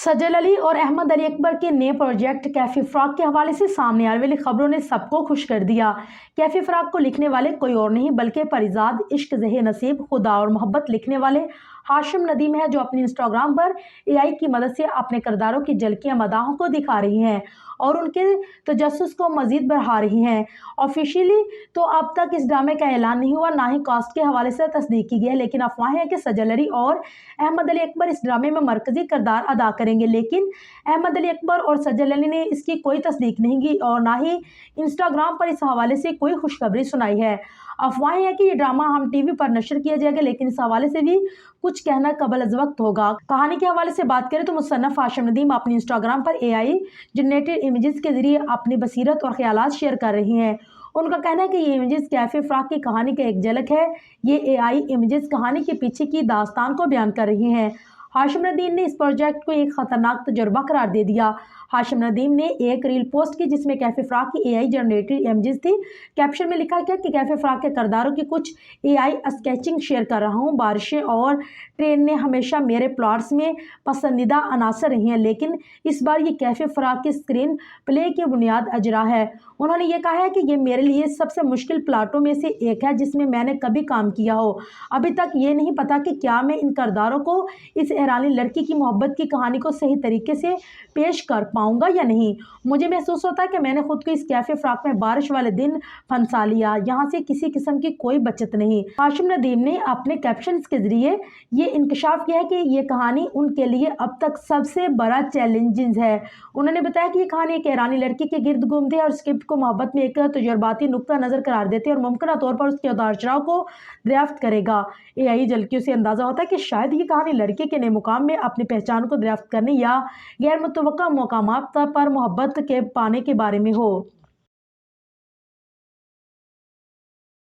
सजल अली और अहमद अली अकबर के नए प्रोजेक्ट कैफी फ्रॉक के हवाले से सामने आने वाली खबरों ने सबको खुश कर दिया। कैफी फ्रॉक को लिखने वाले कोई और नहीं बल्कि परिजाद, इश्क, ज़हे नसीब, खुदा और मोहब्बत लिखने वाले हाशिम नदीम है, जो अपनी इंस्टाग्राम पर एआई की मदद से अपने किरदारों की झलकियां मदाहों को दिखा रही हैं और उनके तजस्सुस को मजीद बढ़ा रही हैं। ऑफिशियली तो अब तक इस ड्रामे का ऐलान नहीं हुआ, ना ही कास्ट के हवाले से तस्दीक की गई है, लेकिन अफवाहें हैं कि सजल अली और अहमद अली अकबर इस ड्रामे में मरकजी किरदार अदा करेंगे। लेकिन अहमद अली अकबर और सजल अली ने इसकी कोई तस्दीक नहीं की और ना ही इंस्टाग्राम पर इस हवाले से कोई खुशखबरी सुनाई है। अफवाहें हैं कि ये ड्रामा हम टीवी पर नशर किया जाएगा, लेकिन इस हवाले से भी कुछ कहना कबल अज़ वक्त होगा। कहानी के हवाले से बात करें तो मुसन्नफ हाशिम नदीम अपनी इंस्टाग्राम पर एआई जनरेटेड इमेजेस के जरिए अपनी बसीरत और ख्यालात शेयर कर रही हैं। उनका कहना है कि ये इमेजेस कैफे फ्रॉक की कहानी का एक झलक है। ये एआई इमेजेस कहानी के पीछे की दास्तान को बयान कर रही हैं। हाशिम नदीम ने इस प्रोजेक्ट को एक खतरनाक तजुर्बा करार दे दिया। हाशिम नदीम ने एक रील पोस्ट की जिसमें कैफे फ्रॉक की एआई जनरेटेड इमेजेस थी। कैप्शन में लिखा गया कि कैफे फ्रॉक के किरदारों की कुछ एआई स्केचिंग शेयर कर रहा हूँ। बारिशें और ट्रेन ने हमेशा मेरे प्लॉट्स में पसंदीदा अनासर रही हैं, लेकिन इस बार ये कैफे फ्रॉक के स्क्रीन प्ले की बुनियाद अजरा है। उन्होंने ये कहा है कि ये मेरे लिए सबसे मुश्किल प्लाटों में से एक है जिसमें मैंने कभी काम किया हो। अभी तक ये नहीं पता कि क्या मैं इन किरदारों को इस ईरानी लड़की की मोहब्बत की कहानी को सही तरीके से पेश कर पाऊंगा या नहीं। मुझे महसूस होता है कि मैंने खुद को इस कैफे फ्रॉक में बारिश वाले दिन फंसा लिया, यहाँ से किसी किस्म की कोई बचत नहीं। हाशिम नदीम ने अपने कैप्शंस के जरिए ये इंकशाफ किया है कि ये कहानी उनके लिए अब तक सबसे बड़ा चैलेंज है। उन्होंने बताया कि ये कहानी एक ईरानी लड़की के गिर्द घूमती है और स्क्रिप्ट को मोहब्बत में एक तजुर्बाती नुक्ता नज़र करार देते हैं और मुमकिन तौर पर उसके उतार चढ़ाव को दरियाफ्त करेगा। एआई झलकियों से अंदाज़ा होता है कि शायद ये कहानी लड़के के नए मुकाम में अपनी पहचान को दरियाफ्त करने या गैर मुतवक्का मकामात पर मोहब्बत के पाने के बारे में हो।